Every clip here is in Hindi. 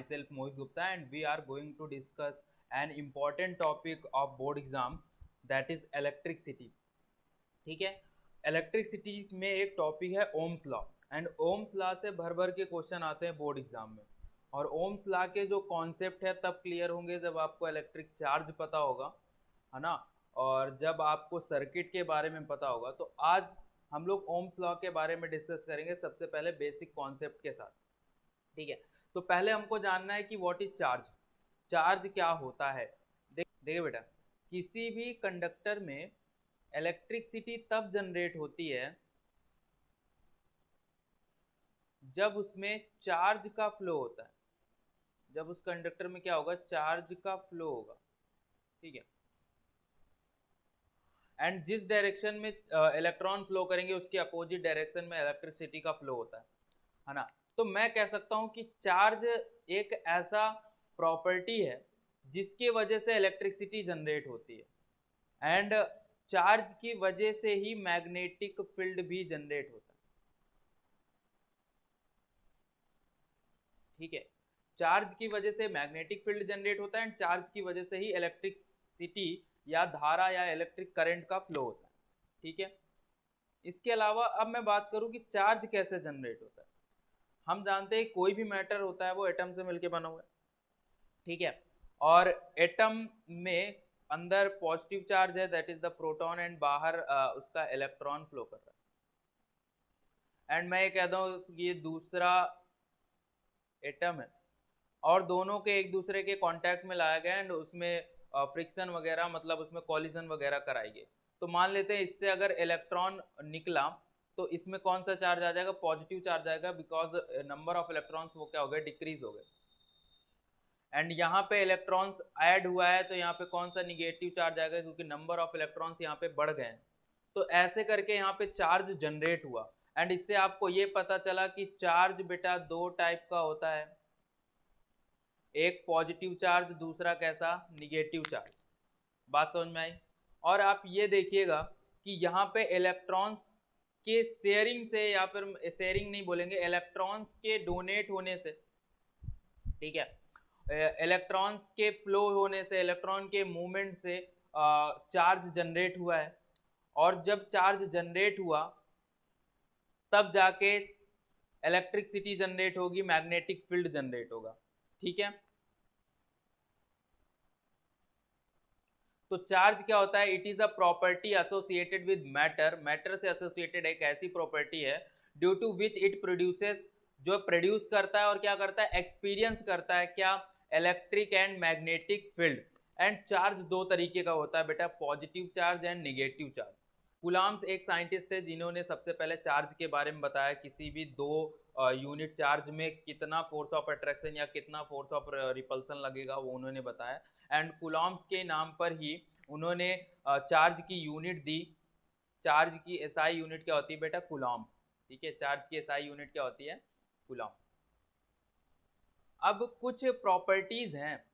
Myself Mohit Gupta and we are going to discuss an important topic of board exam, that is electricity. ठीक है, इलेक्ट्रिसिटी में एक टॉपिक है Ohm's law. And Ohm's law से भर भर के क्वेश्चन आते हैं बोर्ड एग्जाम में। और ओम्स लॉ के जो कॉन्सेप्ट है तब क्लियर होंगे जब आपको इलेक्ट्रिक चार्ज पता होगा, है ना, और जब आपको सर्किट के बारे में पता होगा। तो आज हम लोग ओम्स लॉ के बारे में डिस्कस करेंगे, सबसे पहले बेसिक कॉन्सेप्ट के साथ। ठीक है, तो पहले हमको जानना है कि व्हाट इज चार्ज। चार्ज क्या होता है? देखिए बेटा, किसी भी कंडक्टर में इलेक्ट्रिसिटी तब जनरेट होती है जब उसमें चार्ज का फ्लो होता है। जब उस कंडक्टर में क्या होगा, चार्ज का फ्लो होगा। ठीक है, एंड जिस डायरेक्शन में इलेक्ट्रॉन फ्लो करेंगे उसके अपोजिट डायरेक्शन में इलेक्ट्रिसिटी का फ्लो होता है ना। तो मैं कह सकता हूं कि चार्ज एक ऐसा प्रॉपर्टी है जिसकी वजह से इलेक्ट्रिसिटी जनरेट होती है। एंड चार्ज की वजह से ही मैग्नेटिक फील्ड भी जनरेट होता है। ठीक है, चार्ज की वजह से मैग्नेटिक फील्ड जनरेट होता है एंड चार्ज की वजह से ही इलेक्ट्रिसिटी या धारा या इलेक्ट्रिक करंट का फ्लो होता है। ठीक है, इसके अलावा अब मैं बात करूं कि चार्ज कैसे जनरेट होता है। हम जानते हैं कोई भी मैटर होता है वो एटम से मिलकर बना हुआ है। ठीक है, और एटम में अंदर पॉजिटिव चार्ज है, that is the proton, and बाहर उसका इलेक्ट्रॉन फ्लो कर रहा है। एंड मैं ये कहता हूँ कि ये दूसरा एटम है और दोनों के एक दूसरे के कांटेक्ट में लाया गया एंड उसमें फ्रिक्शन वगैरह, मतलब उसमें कॉलिजन वगैरह कराई गई। तो मान लेते हैं इससे अगर इलेक्ट्रॉन निकला तो इसमें कौन सा चार्ज आ जाएगा, पॉजिटिव चार्ज आएगा, बिकॉज नंबर ऑफ इलेक्ट्रॉन्स वो क्या हो गए, डिक्रीज हो गए। एंड यहाँ पे इलेक्ट्रॉन्स ऐड हुआ है तो यहाँ पे कौन सा निगेटिव चार्ज आएगा, क्योंकि नंबर ऑफ इलेक्ट्रॉन्स यहाँ पे बढ़ गए हैं। तो ऐसे करके यहाँ पे चार्ज जनरेट हुआ। एंड इससे आपको ये पता चला कि चार्ज बेटा दो टाइप का होता है, एक पॉजिटिव चार्ज, दूसरा कैसा, निगेटिव चार्ज। बात समझ में आई? और आप ये देखिएगा कि यहाँ पे इलेक्ट्रॉन्स के शेयरिंग से, या फिर शेयरिंग नहीं बोलेंगे, इलेक्ट्रॉन्स के डोनेट होने से, ठीक है, इलेक्ट्रॉन्स के फ्लो होने से, इलेक्ट्रॉन के मूवमेंट से चार्ज जनरेट हुआ है। और जब चार्ज जनरेट हुआ तब जाके इलेक्ट्रिसिटी जनरेट होगी, मैग्नेटिक फील्ड जनरेट होगा। ठीक है, तो चार्ज क्या होता है, it is a property associated with matter. Matter से एसोसिएटेड एक ऐसी प्रॉपर्टी है due to which it produces, जो प्रोड्यूस करता है और क्या करता है, एक्सपीरियंस करता है क्या, electric and magnetic field. And charge दो तरीके का होता है बेटा, positive charge and negative charge. Coulomb's एक साइंटिस्ट थे जिन्होंने सबसे पहले चार्ज के बारे में बताया, किसी भी दो यूनिट चार्ज में कितना फोर्स ऑफ अट्रैक्शन या कितना फोर्स ऑफ रिपल्सन लगेगा वो उन्होंने बताया। एंड कुलॉम्स के नाम पर ही उन्होंने चार्ज की यूनिट दी। चार्ज की एसआई यूनिट क्या होती है बेटा, कुलॉम। ठीक है, चार्ज की एसआई यूनिट क्या होती है, कुलॉम। अब कुछ प्रॉपर्टीज हैं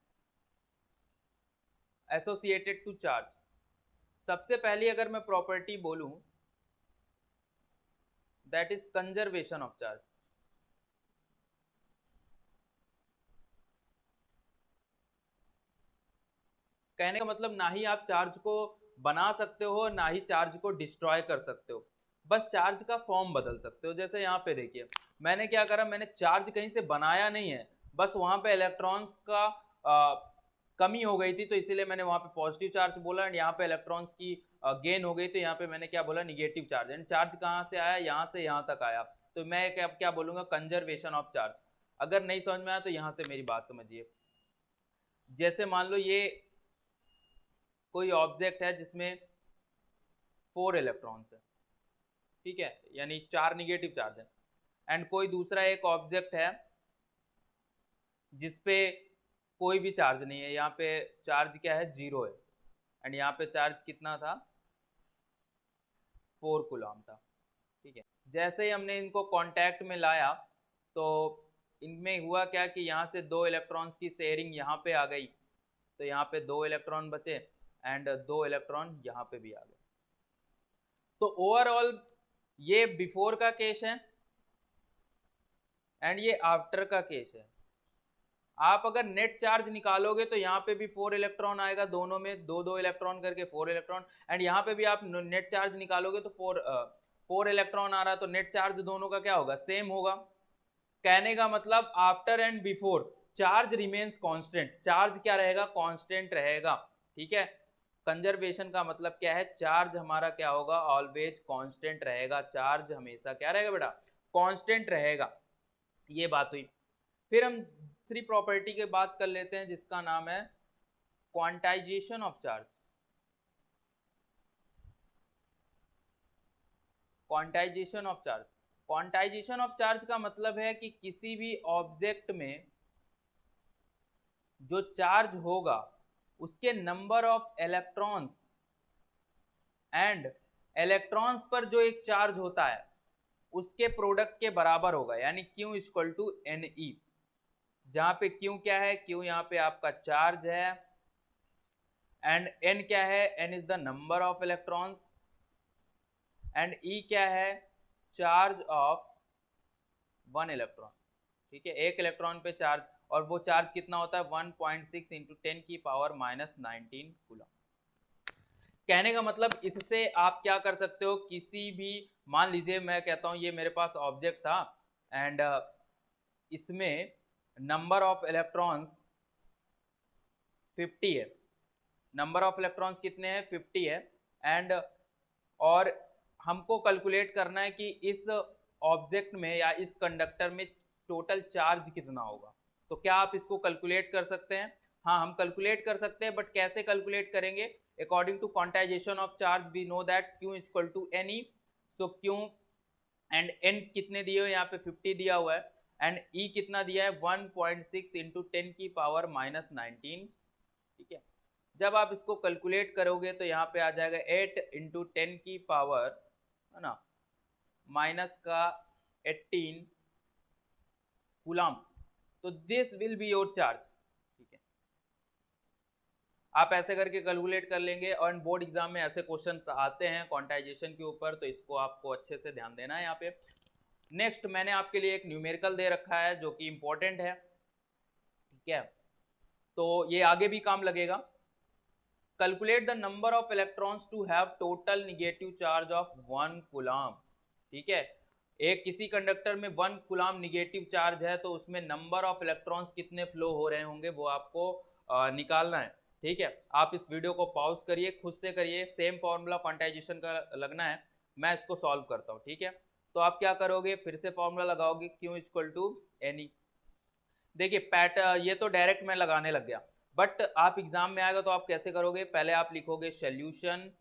एसोसिएटेड टू चार्ज। सबसे पहली अगर मैं प्रॉपर्टी बोलूं, that is conservation of charge. कहने का मतलब ना ही आप चार्ज को बना सकते हो ना ही चार्ज को डिस्ट्रॉय कर सकते हो, बस चार्ज का फॉर्म बदल सकते हो। जैसे यहाँ पे देखिए, मैंने क्या करा, मैंने चार्ज कहीं से बनाया नहीं है, बस वहां पे इलेक्ट्रॉन्स का कमी हो गई थी तो इसीलिए मैंने वहां पे पॉजिटिव चार्ज बोला, एंड यहाँ पे इलेक्ट्रॉन्स की गेन हो गई तो यहाँ पे मैंने क्या बोला, निगेटिव चार्ज। एंड चार्ज कहाँ से आया, यहाँ से यहाँ तक आया, तो मैं क्या बोलूंगा, कंजर्वेशन ऑफ चार्ज। अगर नहीं समझ में आया तो यहाँ से मेरी बात समझिए। जैसे मान लो ये कोई ऑब्जेक्ट है जिसमें 4 इलेक्ट्रॉन्स है, ठीक है, यानी 4 निगेटिव चार्ज है। एंड कोई दूसरा एक ऑब्जेक्ट है जिसपे कोई भी चार्ज नहीं है, यहाँ पे चार्ज क्या है, 0 है। एंड यहाँ पे चार्ज कितना था, 4 कूलम था। ठीक है, जैसे ही हमने इनको कांटेक्ट में लाया तो इनमें हुआ क्या कि यहाँ से 2 इलेक्ट्रॉन्स की शेयरिंग यहाँ पे आ गई, तो यहाँ पे 2 इलेक्ट्रॉन बचे एंड 2 इलेक्ट्रॉन यहाँ पे भी आ गए। तो ओवरऑल ये बिफोर का केस है एंड ये आफ्टर का केस है। आप अगर नेट चार्ज निकालोगे तो यहाँ पे भी 4 इलेक्ट्रॉन आएगा, दोनों में दो दो इलेक्ट्रॉन करके 4 इलेक्ट्रॉन, एंड यहाँ पे भी आप नेट चार्ज निकालोगे तो 4 इलेक्ट्रॉन आ रहा है, तो नेट चार्ज दोनों का क्या होगा, सेम होगा। कहने का मतलब after and before charge remains constant, charge क्या रहेगा, कांस्टेंट रहेगा, ठीक है। कंजर्वेशन का मतलब क्या है, चार्ज हमारा क्या होगा, ऑलवेज कांस्टेंट रहेगा, चार्ज हमेशा क्या रहेगा बेटा, कांस्टेंट रहेगा, ये बात हुई। फिर हम दूसरी प्रॉपर्टी की बात कर लेते हैं जिसका नाम है quantization of charge. Quantization of charge, quantization of charge का मतलब है कि किसी भी ऑब्जेक्ट में जो चार्ज होगा उसके number of electrons and electrons पर जो एक चार्ज होता है उसके प्रोडक्ट के बराबर होगा, यानी Q इक्वल टू NE, जहां पे Q क्या है, Q यहाँ पे आपका चार्ज है, एंड N क्या है, N is the number of electrons, and E क्या है, चार्ज ऑफ 1 इलेक्ट्रॉन, ठीक है, एक इलेक्ट्रॉन पे चार्ज, और वो चार्ज कितना होता है 1.6 इंटू 10 की पावर माइनस 19 कूलम। कहने का मतलब इससे आप क्या कर सकते हो, किसी भी, मान लीजिए मैं कहता हूं ये मेरे पास ऑब्जेक्ट था एंड इसमें नंबर ऑफ इलेक्ट्रॉन्स 50 है, नंबर ऑफ इलेक्ट्रॉन्स कितने हैं 50 है, एंड और हमको कैलकुलेट करना है कि इस ऑब्जेक्ट में या इस कंडक्टर में टोटल चार्ज कितना होगा। तो क्या आप इसको कैलकुलेट कर सकते हैं, हाँ हम कैलकुलेट कर सकते हैं, बट कैसे कैलकुलेट करेंगे, according to quantization of charge we know that Q equal to NE, so Q and N कितने दिए हुए, यहाँ पे 50 दिया हुआ है, एंड E कितना दिया है 1.6 इंटू 10 की पावर माइनस 19, ठीक है। जब आप इसको कैलकुलेट करोगे तो यहाँ पे आ जाएगा 8 इंटू 10 की पावर, है ना, माइनस का 18 कूलम, तो this will be your charge, ठीक है। आप ऐसे करके कैलकुलेट कर लेंगे, और बोर्ड एग्जाम में ऐसे क्वेश्चन आते हैं क्वांटाइजेशन के ऊपर, तो इसको आपको अच्छे से ध्यान देना है यहाँ पे। नेक्स्ट मैंने आपके लिए एक न्यूमेरिकल दे रखा है जो कि इंपॉर्टेंट है, ठीक है, तो ये आगे भी काम लगेगा। Calculate the number of electrons to have total negative charge of 1 coulomb, ठीक है। एक किसी कंडक्टर में 1 कूलम निगेटिव चार्ज है, तो उसमें नंबर ऑफ इलेक्ट्रॉन्स कितने फ्लो हो रहे होंगे वो आपको निकालना है, ठीक है। आप इस वीडियो को पॉज करिए, खुद से करिए, सेम फॉर्मूला क्वांटाइजेशन का लगना है, मैं इसको सॉल्व करता हूँ, ठीक है। तो आप क्या करोगे, फिर से फॉर्मूला लगाओगे Q इक्वल टू NE। देखिए ये तो डायरेक्ट मैं लगाने लग गया, बट आप एग्जाम में आएगा तो आप कैसे करोगे, पहले आप लिखोगे सोल्यूशन,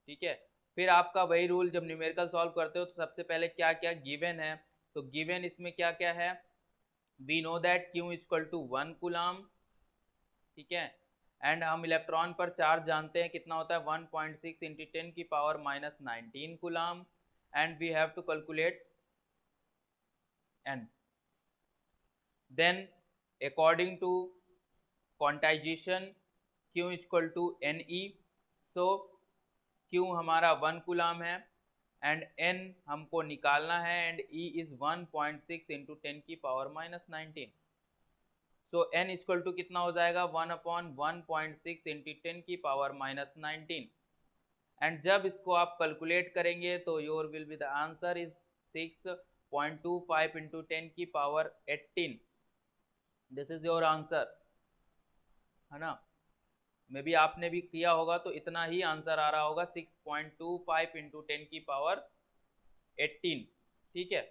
ठीक है, फिर आपका वही रूल, जब न्यूमेरिकल सॉल्व करते हो तो सबसे पहले क्या क्या गिवन है, तो गिवन इसमें क्या क्या है, we know that Q equal to 1 coulomb, ठीक है, एंड हम इलेक्ट्रॉन पर चार्ज जानते हैं कितना होता है 1.6 इंटू 10 की power minus 19 coulomb, and we have to calculate N, then according to quantization Q equal to NE, so Q हमारा 1 कूलम है एंड N हमको निकालना है, एंड E इज 1.6 इंटू 10 की power minus 19, so N equal to कितना हो जाएगा 1/1.6 इंटू 10 की पावर माइनस 19, एंड जब इसको आप कैलकुलेट करेंगे तो your will be the answer is 6.25 into 10 की power 18, this is your answer, है ना। मे बी आपने भी किया होगा तो इतना ही आंसर आ रहा होगा, 6.25 इंटू 10 की पावर 18, ठीक है,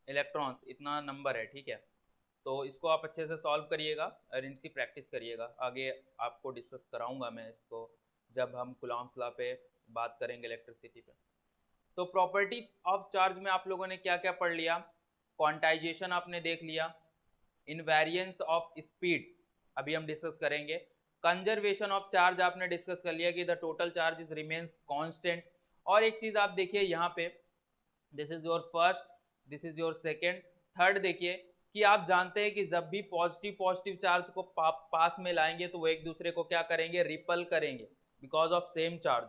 इलेक्ट्रॉन्स इतना नंबर है, ठीक है। तो इसको आप अच्छे से सॉल्व करिएगा और इनकी प्रैक्टिस करिएगा, आगे आपको डिस्कस कराऊंगा मैं इसको जब हम कूलॉम्स लॉ पे बात करेंगे इलेक्ट्रिसिटी पे। तो प्रॉपर्टीज ऑफ चार्ज में आप लोगों ने क्या क्या पढ़ लिया, क्वांटाइजेशन आपने देख लिया, इनवेरिएंस ऑफ स्पीड अभी हम डिस्कस करेंगे, कंजर्वेशन ऑफ चार्ज आपने डिस्कस कर लिया कि the total charge is remains constant. और एक चीज आप देखिए यहाँ पे, this is your first, this is your second, third देखिए कि आप जानते हैं कि जब भी पॉजिटिव पॉजिटिव चार्ज को पास में लाएंगे तो वो एक दूसरे को क्या करेंगे, रिपल करेंगे, because of same charge,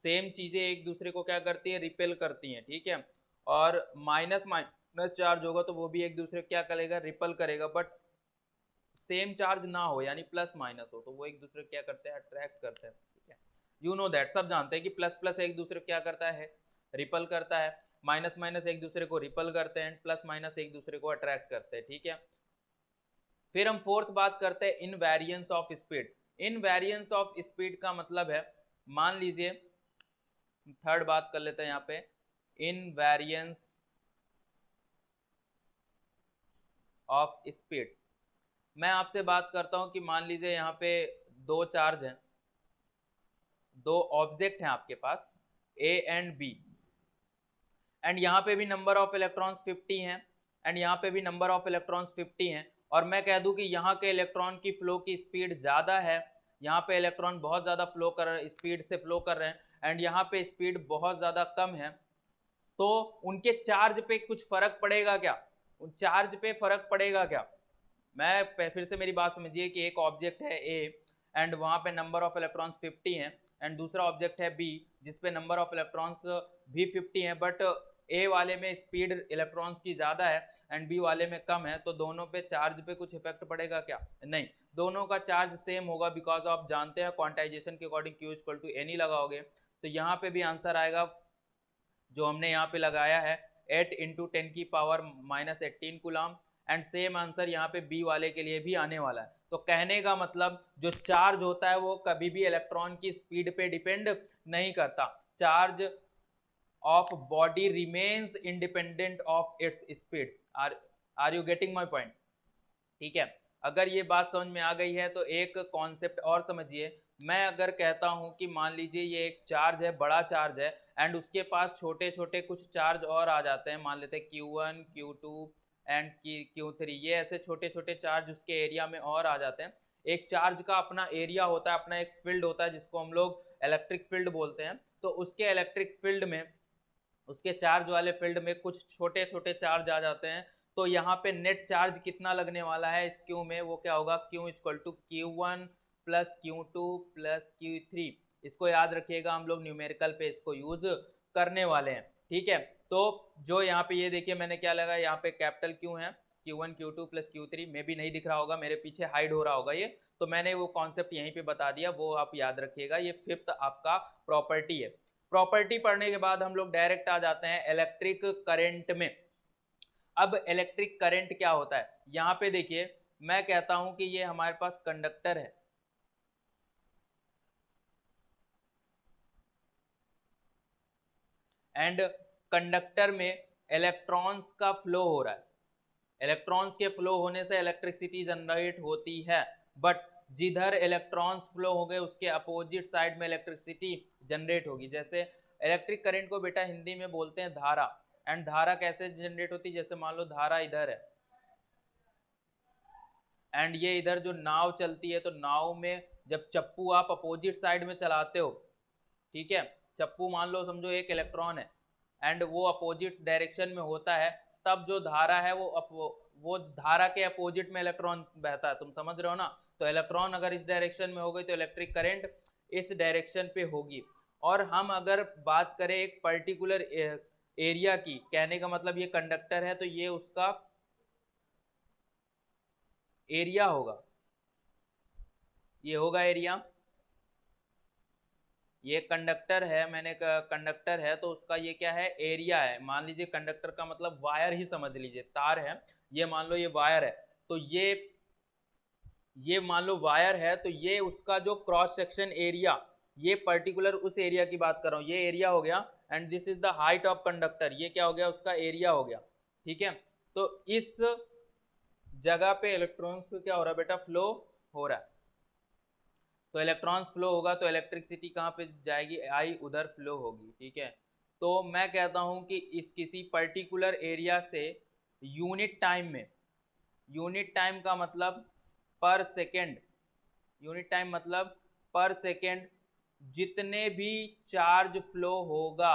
same चीजें एक दूसरे को क्या करती है, रिपेल करती हैं, ठीक है। और माइनस माइनस चार्ज होगा तो वो भी एक दूसरे को क्या करेगा, रिपल करेगा, बट सेम चार्ज ना हो यानी प्लस माइनस हो तो वो एक दूसरे को क्या करते हैं, अट्रैक्ट करते हैं। ठीक है, यू नो दैट, सब जानते हैं कि प्लस प्लस एक दूसरे को क्या करता है, रिपल करता है, माइनस माइनस एक दूसरे को रिपल करते हैं, प्लस माइनस एक दूसरे को अट्रैक्ट करते हैं। ठीक है, फिर हम फोर्थ बात करते हैं invariance of speed. Invariance of speed का मतलब है, मान लीजिए थर्ड बात कर लेते हैं यहाँ पे, इनवेरिएंस ऑफ स्पीड। मैं आपसे बात करता हूं कि मान लीजिए यहाँ पे दो चार्ज हैं, दो ऑब्जेक्ट हैं आपके पास ए एंड बी, एंड यहाँ पे भी नंबर ऑफ इलेक्ट्रॉन्स 50 हैं एंड यहाँ पे भी नंबर ऑफ इलेक्ट्रॉन्स 50 हैं, और मैं कह दूं कि यहाँ के इलेक्ट्रॉन की फ्लो की स्पीड ज़्यादा है, यहाँ पे इलेक्ट्रॉन बहुत ज़्यादा फ्लो कर रहे हैं, स्पीड से फ्लो कर रहे हैं, एंड यहाँ पे स्पीड बहुत ज़्यादा कम है, तो उनके चार्ज पे कुछ फर्क पड़ेगा क्या, उन चार्ज पे फर्क पड़ेगा क्या? मैं फिर से मेरी बात समझिए कि एक ऑब्जेक्ट है ए एंड वहाँ पे नंबर ऑफ इलेक्ट्रॉन्स 50 हैं, एंड दूसरा ऑब्जेक्ट है बी जिसपे नंबर ऑफ इलेक्ट्रॉन्स भी 50 हैं, बट ए वाले में स्पीड इलेक्ट्रॉन्स की ज़्यादा है एंड बी वाले में कम है, तो दोनों पे चार्ज पे कुछ इफेक्ट पड़ेगा क्या? नहीं, दोनों का चार्ज सेम होगा, बिकॉज आप जानते हैं क्वांटाइजेशन के according Q equal to n ही लगाओगे, तो यहाँ पे भी आंसर आएगा जो हमने यहाँ पे लगाया है 8 इंटू 10 की power minus 18 coulomb, and same answer यहाँ पे बी वाले के लिए भी आने वाला है। तो कहने का मतलब जो चार्ज होता है वो कभी भी इलेक्ट्रॉन की स्पीड पे डिपेंड नहीं करता, charge of body remains independent of its speed. Are you getting my point? ठीक है, अगर ये बात समझ में आ गई है तो एक कॉन्सेप्ट और समझिए। मैं अगर कहता हूं कि मान लीजिए ये एक चार्ज है, बड़ा चार्ज है, एंड उसके पास छोटे छोटे कुछ चार्ज और आ जाते हैं, मान लेते हैं Q1 Q2 एंड Q3, ये ऐसे छोटे छोटे चार्ज उसके एरिया में और आ जाते हैं। एक चार्ज का अपना एरिया होता है, अपना एक फील्ड होता है जिसको हम लोग इलेक्ट्रिक फील्ड बोलते हैं, तो उसके इलेक्ट्रिक फील्ड में, उसके चार्ज वाले फील्ड में कुछ छोटे छोटे चार्ज आ जाते हैं, तो यहाँ पे नेट चार्ज कितना लगने वाला है इस क्यू में, वो क्या होगा, Q equal to Q1 plus Q2 plus Q3। इसको याद रखिएगा, हम लोग न्यूमेरिकल पे इसको यूज करने वाले हैं। ठीक है, तो जो यहाँ पे ये देखिए मैंने क्या लगा, यहाँ पे कैपिटल Q है, Q1 Q2 प्लस Q3, में भी नहीं दिख रहा होगा, मेरे पीछे हाइड हो रहा होगा ये, तो मैंने वो कॉन्सेप्ट यहीं पे बता दिया, वो आप याद रखिएगा। ये फिफ्थ आपका प्रॉपर्टी है। प्रॉपर्टी पढ़ने के बाद हम लोग डायरेक्ट आ जाते हैं इलेक्ट्रिक करंट में। अब इलेक्ट्रिक करंट क्या होता है, यहां पे देखिए मैं कहता हूं कि ये हमारे पास कंडक्टर है, एंड कंडक्टर में इलेक्ट्रॉन्स का फ्लो हो रहा है, इलेक्ट्रॉन्स के फ्लो होने से इलेक्ट्रिसिटी जनरेट होती है, बट जिधर इलेक्ट्रॉन्स फ्लो हो गए उसके अपोजिट साइड में इलेक्ट्रिसिटी जनरेट होगी। जैसे इलेक्ट्रिक करंट को बेटा हिंदी में बोलते हैं धारा, एंड धारा कैसे जनरेट होती है, जैसे मान लो धारा इधर है एंड ये इधर जो नाव चलती है, तो नाव में जब चप्पू आप अपोजिट साइड में चलाते हो, ठीक है, चप्पू मान लो समझो एक इलेक्ट्रॉन है एंड वो अपोजिट डायरेक्शन में होता है, तब जो धारा है वो धारा के अपोजिट में इलेक्ट्रॉन बहता है, तुम समझ रहे हो ना। तो इलेक्ट्रॉन अगर इस डायरेक्शन में हो गई तो इलेक्ट्रिक करंट इस डायरेक्शन पे होगी। और हम अगर बात करें एक पर्टिकुलर एरिया की, कहने का मतलब ये कंडक्टर है तो ये उसका एरिया होगा, ये होगा एरिया। ये कंडक्टर है, मैंने कंडक्टर है तो उसका ये क्या है, एरिया है। मान लीजिए कंडक्टर का मतलब वायर ही समझ लीजिए, तार है, ये मान लो ये वायर है, तो ये मान लो वायर है, तो ये उसका जो क्रॉस सेक्शन एरिया, ये पर्टिकुलर उस एरिया की बात कर रहा हूँ, ये एरिया हो गया, and this is the height of conductor, ये क्या हो गया, उसका एरिया हो गया। ठीक है, तो इस जगह पे इलेक्ट्रॉन्स को क्या हो रहा है बेटा, फ्लो हो रहा है, तो इलेक्ट्रॉन्स फ्लो होगा तो इलेक्ट्रिसिटी कहाँ पे जाएगी, आई उधर फ्लो होगी। ठीक है, तो मैं कहता हूँ कि इस किसी पर्टिकुलर एरिया से यूनिट टाइम में, यूनिट टाइम का मतलब पर सेकेंड, यूनिट टाइम मतलब पर सेकेंड, जितने भी चार्ज फ्लो होगा,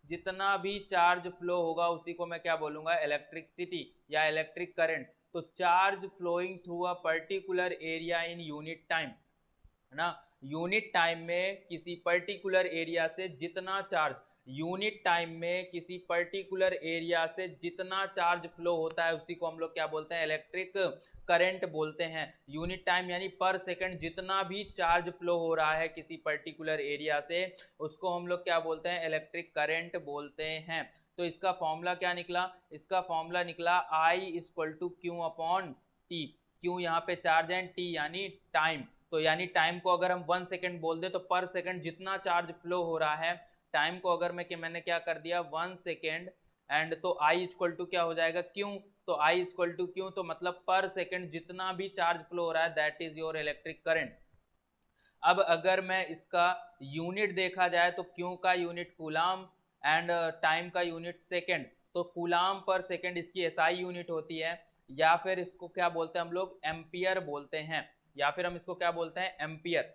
जितना भी चार्ज फ्लो होगा उसी को मैं क्या बोलूँगा, इलेक्ट्रिसिटी या इलेक्ट्रिक करंट। तो charge flowing through a particular area in unit time, है ना, यूनिट टाइम में किसी पर्टिकुलर एरिया से जितना चार्ज, यूनिट टाइम में किसी पर्टिकुलर एरिया से जितना चार्ज फ्लो होता है उसी को हम लोग क्या बोलते हैं, इलेक्ट्रिक करंट बोलते हैं। यूनिट टाइम यानी पर सेकंड जितना भी चार्ज फ्लो हो रहा है किसी पर्टिकुलर एरिया से उसको हम लोग क्या बोलते हैं, इलेक्ट्रिक करंट बोलते हैं। तो इसका फॉर्मूला क्या निकला, इसका फॉर्मूला निकला I equal to Q upon T. Q यहाँ पे चार्ज है, टी यानी टाइम। तो यानी टाइम को अगर हम 1 सेकेंड बोल दे तो पर सेकेंड जितना चार्ज फ्लो हो रहा है, टाइम को अगर मैंने क्या कर दिया 1 सेकेंड, एंड तो I इक्वल टू क्या हो जाएगा, क्यू। तो I इक्वल टू क्यू, तो मतलब पर सेकेंड जितना भी चार्ज फ्लो हो रहा है that is your electric current. अब अगर मैं इसका यूनिट देखा जाए तो क्यू का यूनिट कूलाम एंड टाइम का यूनिट सेकेंड। तो कूलाम पर सेकेंड इसकी एसआई यूनिट होती है, या फिर इसको क्या बोलते हैं हम लोग, एम्पियर बोलते हैं, या फिर हम इसको क्या बोलते हैं, एम्पियर।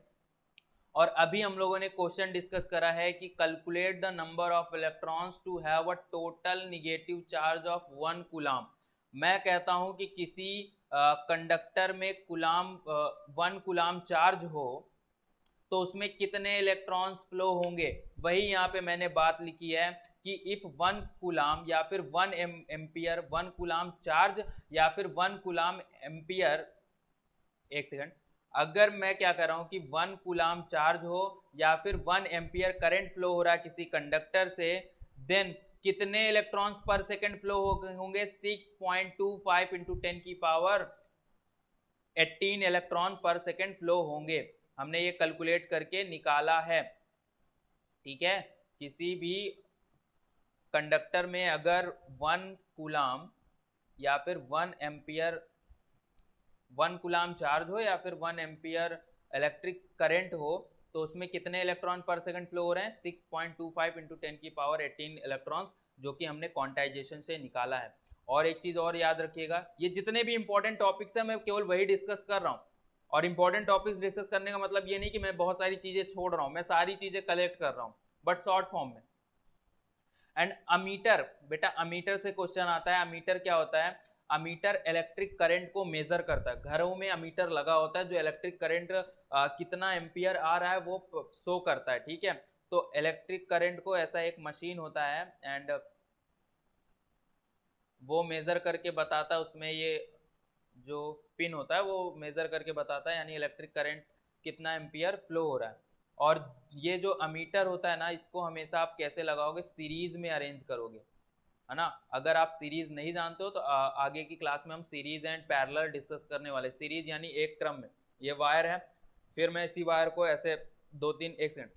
और अभी हम लोगों ने क्वेश्चन डिस्कस करा है कि calculate the number of electrons to have a total negative charge of 1 coulomb. मैं कहता हूं कि किसी कंडक्टर में कूलाम 1 कूलाम चार्ज हो तो उसमें कितने इलेक्ट्रॉन्स फ्लो होंगे। वही यहाँ पे मैंने बात लिखी है कि इफ 1 कूलाम या फिर 1 एम्पियर, 1 कूलाम चार्ज या फिर 1 कूलाम एम्पियर, एक सेकंड, अगर मैं क्या कर रहा हूं कि 1 कूलाम चार्ज हो या फिर 1 एम्पियर करंट फ्लो हो रहा है किसी कंडक्टर से, देन कितने इलेक्ट्रॉन्स पर सेकंड फ्लो होंगे, 6.25 इंटू 10 की पावर 18 इलेक्ट्रॉन पर सेकंड फ्लो होंगे। हमने ये कैलकुलेट करके निकाला है, ठीक है। किसी भी कंडक्टर में अगर 1 कूलाम या फिर 1 एम्पियर, 1 कूलाम चार्ज हो या फिर 1 एम्पियर इलेक्ट्रिक करंट हो तो उसमें कितने इलेक्ट्रॉन पर सेकंड फ्लो हो रहे हैं, 6.25 इंटू 10 की पावर 18 इलेक्ट्रॉन्स, जो कि हमने क्वांटाइजेशन से निकाला है। और एक चीज़ और याद रखिएगा, ये जितने भी इंपॉर्टेंट टॉपिक्स हैं मैं केवल वही डिस्कस कर रहा हूँ। और इंपॉर्टेंट टॉपिक्स डिस्कस करने का मतलब ये नहीं कि मैं बहुत सारी चीज़ें छोड़ रहा हूँ, मैं सारी चीज़ें कलेक्ट कर रहा हूँ बट शॉर्ट फॉर्म में। एंड अमीटर, बेटा अमीटर से क्वेश्चन आता है। अमीटर क्या होता है, अमीटर इलेक्ट्रिक करंट को मेजर करता है। घरों में अमीटर लगा होता है जो इलेक्ट्रिक करंट कितना एम्पियर आ रहा है वो शो करता है, ठीक है। तो इलेक्ट्रिक करंट को ऐसा एक मशीन होता है एंड वो मेजर करके बताता है, उसमें ये जो पिन होता है वो मेजर करके बताता है यानी इलेक्ट्रिक करंट कितना एम्पियर फ्लो हो रहा है। और ये जो अमीटर होता है ना, इसको हमेशा आप कैसे लगाओगे, सीरीज में अरेंज करोगे, है ना। अगर आप सीरीज नहीं जानते हो तो आगे की क्लास में हम सीरीज एंड पैरेलल डिस्कस करने वाले। सीरीज यानी एक क्रम में, ये वायर है, फिर मैं इसी वायर को ऐसे 2-3, एक सेकंड,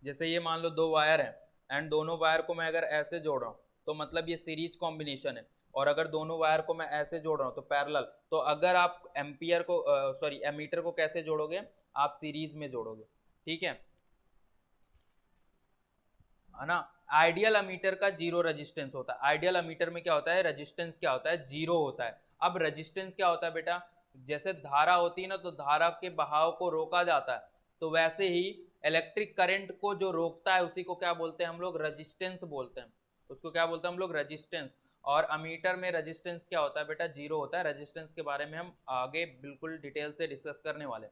जैसे ये मान लो 2 वायर हैं एंड दोनों वायर को मैं अगर ऐसे जोड़ रहा हूँ तो मतलब ये सीरीज कॉम्बिनेशन है। और अगर दोनों वायर को मैं ऐसे जोड़ रहा हूँ तो पैरेलल। तो अगर आप एम्पियर को सॉरी एमीटर को कैसे जोड़ोगे, आप सीरीज में जोड़ोगे, ठीक है ना। आइडियल अमीटर का जीरो रेजिस्टेंस होता है। आइडियल अमीटर में क्या होता है, रेजिस्टेंस क्या होता है, जीरो होता है। अब रेजिस्टेंस क्या होता है बेटा, जैसे धारा होती है ना तो धारा के बहाव को रोका जाता है, तो वैसे ही इलेक्ट्रिक करंट को जो रोकता है उसी को क्या बोलते हैं हम लोग, रेजिस्टेंस बोलते हैं। उसको क्या बोलते हैं हम लोग, रेजिस्टेंस। और अमीटर में रेजिस्टेंस क्या होता है बेटा, जीरो होता है। रेजिस्टेंस के बारे में हम आगे बिल्कुल डिटेल से डिस्कस करने वाले।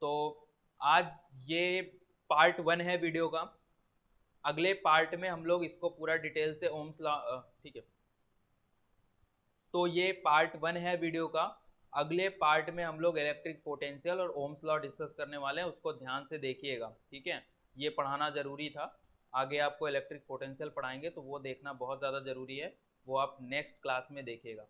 तो आज ये पार्ट 1 है वीडियो का। अगले पार्ट में हम लोग इसको पूरा डिटेल से ओम्स लॉ, ठीक है, तो ये पार्ट 1 है वीडियो का। अगले पार्ट में हम लोग इलेक्ट्रिक पोटेंशियल और ओम्स लॉ डिस्कस करने वाले हैं, उसको ध्यान से देखिएगा, ठीक है। ये पढ़ाना ज़रूरी था। आगे आपको इलेक्ट्रिक पोटेंशियल पढ़ाएंगे तो वो देखना बहुत ज़्यादा ज़रूरी है, वो आप नेक्स्ट क्लास में देखिएगा।